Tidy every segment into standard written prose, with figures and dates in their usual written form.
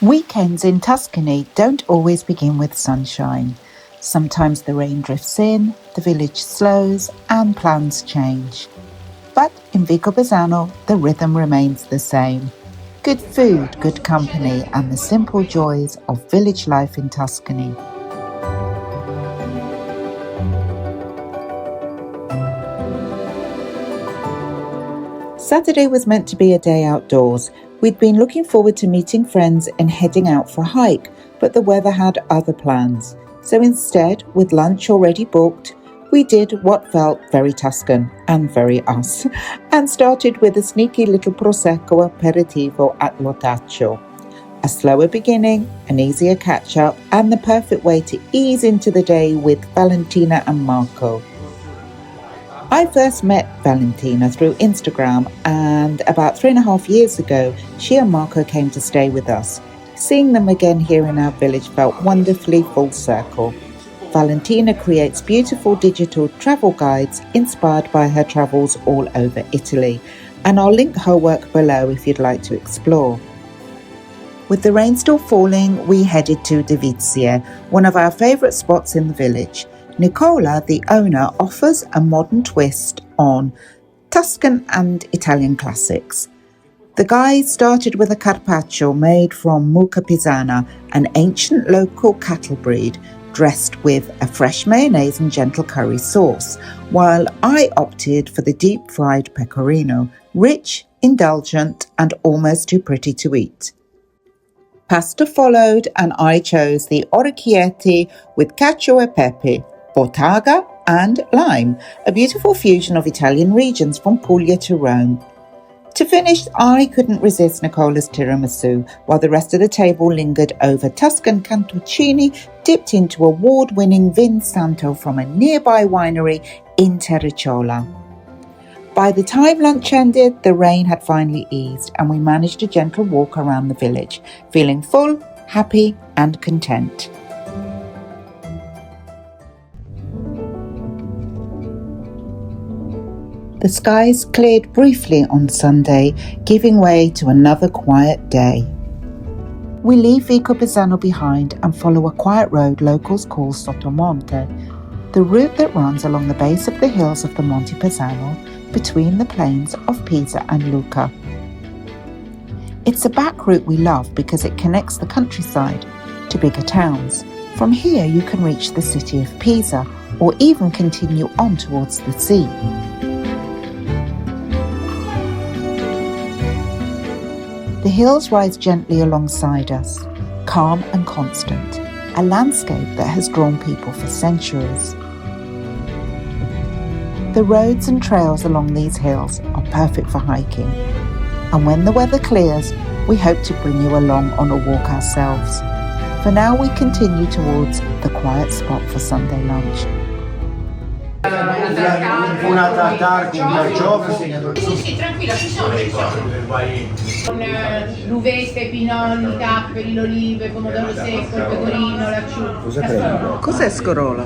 Weekends in Tuscany don't always begin with sunshine. Sometimes the rain drifts in, the village slows, and plans change. But in Vicopisano, the rhythm remains the same. Good food, good company, and the simple joys of village life in Tuscany. Saturday was meant to be a day outdoors. We'd been looking forward to meeting friends and heading out for a hike, but the weather had other plans. So instead, with lunch already booked, we did what felt very Tuscan and very us, and started with a sneaky little Prosecco aperitivo at L'Ortaccio. A slower beginning, an easier catch-up, and the perfect way to ease into the day with Valentina and Marco. I first met Valentina through Instagram, and about 3.5 years ago, she and Marco came to stay with us. Seeing them again here in our village felt wonderfully full circle. Valentina creates beautiful digital travel guides inspired by her travels all over Italy, and I'll link her work below if you'd like to explore. With the rain still falling, we headed to Devizie, one of our favourite spots in the village. Nicola, the owner, offers a modern twist on Tuscan and Italian classics. The guide started with a carpaccio made from mucca pisana, an ancient local cattle breed, dressed with a fresh mayonnaise and gentle curry sauce, while I opted for the deep-fried pecorino, rich, indulgent, and almost too pretty to eat. Pasta followed, and I chose the orecchietti with cacio e pepe, Bottaga and lime, a beautiful fusion of Italian regions from Puglia to Rome. To finish, I couldn't resist Nicola's tiramisu, while the rest of the table lingered over Tuscan cantuccini dipped into award-winning Vin Santo from a nearby winery in Terriciola. By the time lunch ended, the rain had finally eased, and we managed a gentle walk around the village, feeling full, happy, and content. The skies cleared briefly on Sunday, giving way to another quiet day. We leave Vicopisano behind and follow a quiet road locals call Sottomonte, the route that runs along the base of the hills of the Monte Pisano between the plains of Pisa and Lucca. It's a back route we love because it connects the countryside to bigger towns. From here you can reach the city of Pisa or even continue on towards the sea. The hills rise gently alongside us, calm and constant, a landscape that has drawn people for centuries. The roads and trails along these hills are perfect for hiking, and when the weather clears, we hope to bring you along on a walk ourselves. For now, we continue towards the quiet spot for Sunday lunch. Una tartare con gioco. Sì, tranquilla, ci sono. Con l'uvetta, pinoli, capperi, l'olive, pomodoro secco, il pecorino, l'acciuga. Cosa prendo? Cos'è scorola?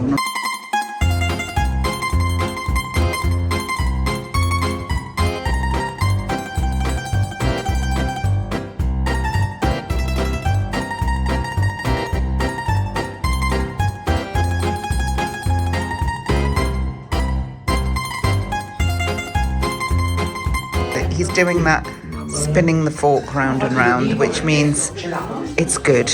He's doing that, spinning the fork round and round, which means it's good.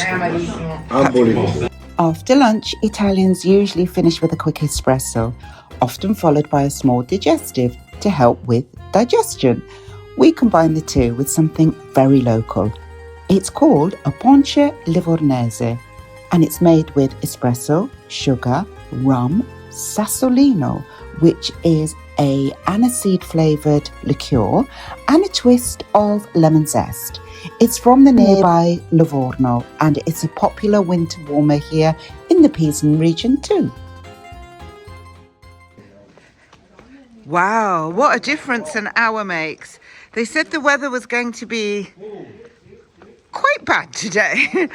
After lunch, Italians usually finish with a quick espresso, often followed by a small digestive to help with digestion. We combine the two with something very local. It's called a ponche livornese, and it's made with espresso, sugar, rum, sassolino, which is a aniseed-flavoured liqueur, and a twist of lemon zest. It's from the nearby Livorno, and it's a popular winter warmer here in the Pisan region too. Wow, what a difference an hour makes. They said the weather was going to be quite bad today.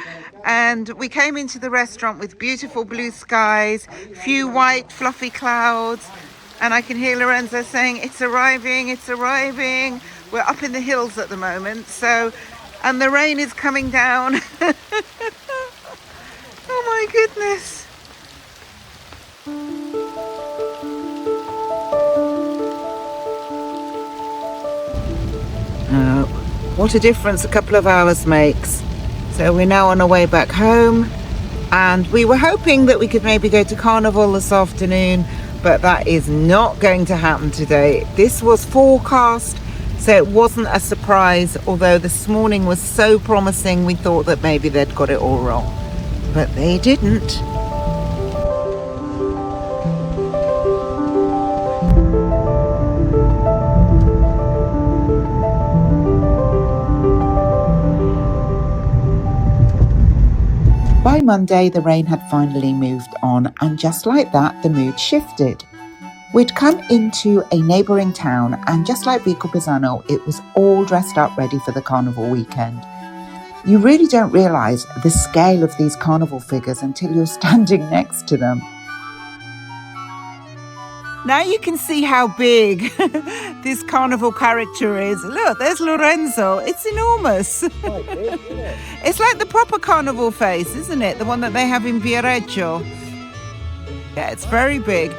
And we came into the restaurant with beautiful blue skies, few white fluffy clouds, and I can hear Lorenzo saying, it's arriving. We're up in the hills at the moment, so and the rain is coming down. Oh my goodness. What a difference a couple of hours makes. So we're now on our way back home, and we were hoping that we could maybe go to Carnival this afternoon, but that is not going to happen today. This was forecast, so it wasn't a surprise, although this morning was so promising we thought that maybe they'd got it all wrong, but they didn't. By Monday, the rain had finally moved on, and just like that, the mood shifted. We'd come into a neighbouring town, and just like Vicopisano, it was all dressed up ready for the carnival weekend. You really don't realise the scale of these carnival figures until you're standing next to them. Now you can see how big this carnival character is. Look, there's Lorenzo. It's enormous. Quite big, isn't it? It's like the proper carnival face, isn't it? The one that they have in Viareggio. Yeah, it's very big.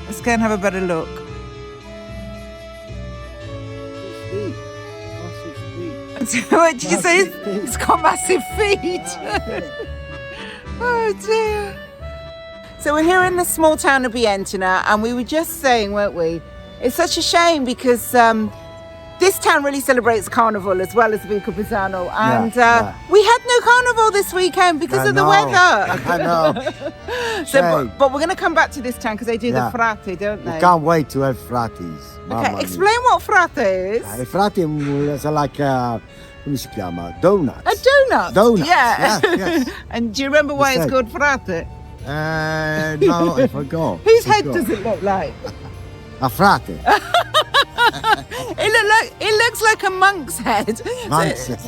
Let's go and have a better look. What did you say? It's got massive feet. Oh dear. So we're here in the small town of Vienna, and we were just saying, weren't we? It's such a shame because this town really celebrates carnival as well as Vicopisano, and we had no carnival this weekend because of the weather. I know. So, but we're going to come back to this town because they do the frate, don't they? We can't wait to have fratis. Okay, explain what frate is. Il frate is like come si chiama? Donuts. A donut. Donuts. Yeah. Yes. And do you remember why it's called frate? No, I forgot. Whose head does it look like? A frate. It looks like a monk's head. Monk's head.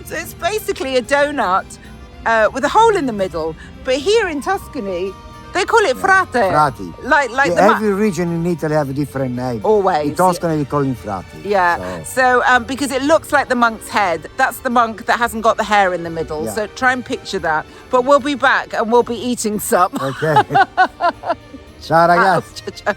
So it's basically a donut with a hole in the middle. But here in Tuscany, they call it frate. Frati. Like every region in Italy have a different name. Always. In Tuscany, we call him frati. Yeah. So because it looks like the monk's head, that's the monk that hasn't got the hair in the middle. Yeah. So try and picture that. But we'll be back and we'll be eating some. Okay. Ciao ragazzi.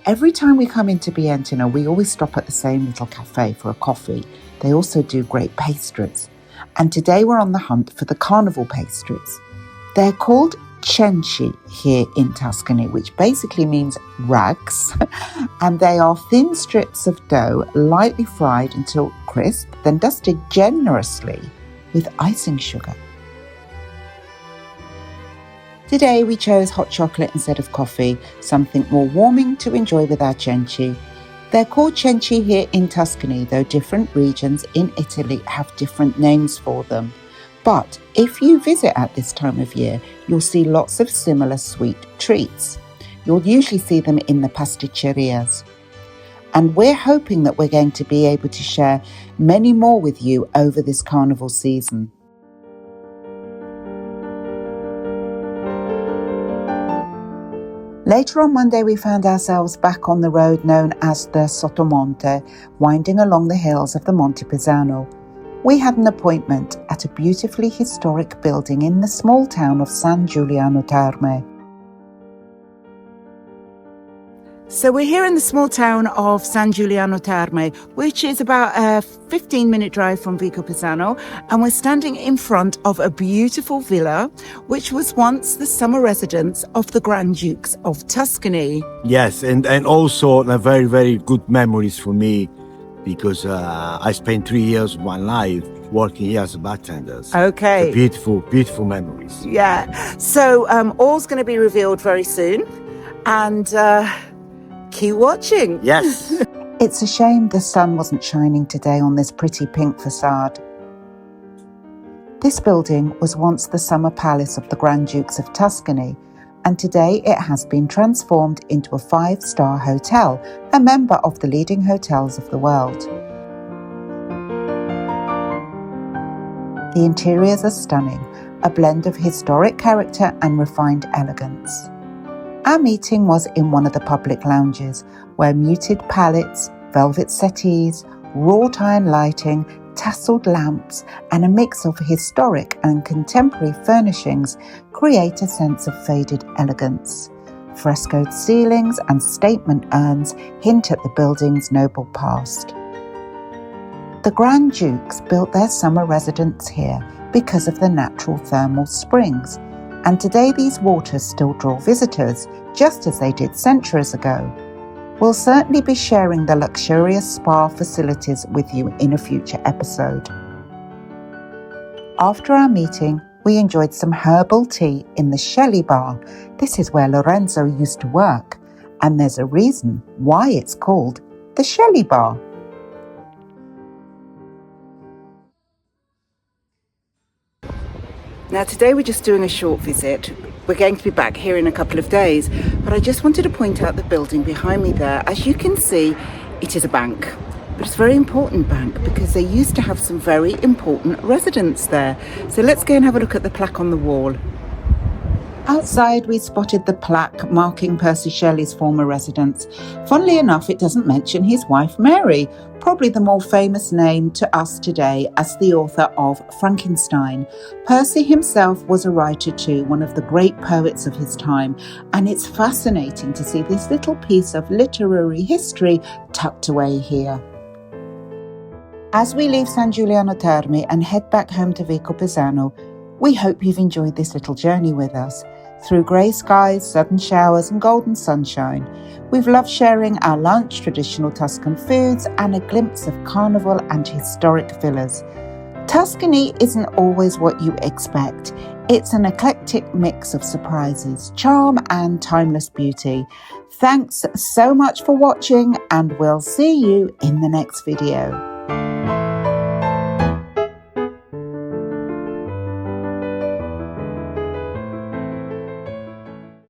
Every time we come into Vienna, we always stop at the same little cafe for a coffee. They also do great pastries. And today we're on the hunt for the carnival pastries. They're called cenci here in Tuscany, which basically means rags. And they are thin strips of dough, lightly fried until crisp, then dusted generously with icing sugar. Today we chose hot chocolate instead of coffee, something more warming to enjoy with our cenci. They're called cenci here in Tuscany, though different regions in Italy have different names for them. But if you visit at this time of year, you'll see lots of similar sweet treats. You'll usually see them in the pasticcerias. And we're hoping that we're going to be able to share many more with you over this carnival season. Later on Monday, we found ourselves back on the road known as the Sottomonte, winding along the hills of the Monte Pisano. We had an appointment at a beautifully historic building in the small town of San Giuliano Terme. So we're here in the small town of San Giuliano Terme, which is about a 15-minute drive from Vicopisano, and we're standing in front of a beautiful villa, which was once the summer residence of the Grand Dukes of Tuscany. Yes, and also very, very good memories for me, because I spent 3 years of my life working here as a bartender. Okay. Beautiful, beautiful memories. Yeah. So all's going to be revealed very soon, and keep watching. Yes. It's a shame the sun wasn't shining today on this pretty pink facade. This building was once the summer palace of the Grand Dukes of Tuscany, and today it has been transformed into a 5-star hotel, a member of the leading hotels of the world. The interiors are stunning, a blend of historic character and refined elegance. Our meeting was in one of the public lounges, where muted palettes, velvet settees, wrought iron lighting, tasselled lamps, and a mix of historic and contemporary furnishings create a sense of faded elegance. Frescoed ceilings and statement urns hint at the building's noble past. The Grand Dukes built their summer residence here because of the natural thermal springs, and today these waters still draw visitors, just as they did centuries ago. We'll certainly be sharing the luxurious spa facilities with you in a future episode. After our meeting, we enjoyed some herbal tea in the Shelley Bar. This is where Lorenzo used to work, and there's a reason why it's called the Shelley Bar. Now today we're just doing a short visit. We're going to be back here in a couple of days, but I just wanted to point out the building behind me there. As you can see, it is a bank, but it's a very important bank because they used to have some very important residents there. So let's go and have a look at the plaque on the wall. Outside, we spotted the plaque marking Percy Shelley's former residence. Funnily enough, it doesn't mention his wife Mary, probably the more famous name to us today as the author of Frankenstein. Percy himself was a writer too, one of the great poets of his time, and it's fascinating to see this little piece of literary history tucked away here. As we leave San Giuliano Terme and head back home to Vicopisano, we hope you've enjoyed this little journey with us. Through grey skies, sudden showers and golden sunshine, we've loved sharing our lunch, traditional Tuscan foods and a glimpse of carnival and historic villas. Tuscany isn't always what you expect. It's an eclectic mix of surprises, charm and timeless beauty. Thanks so much for watching, and we'll see you in the next video.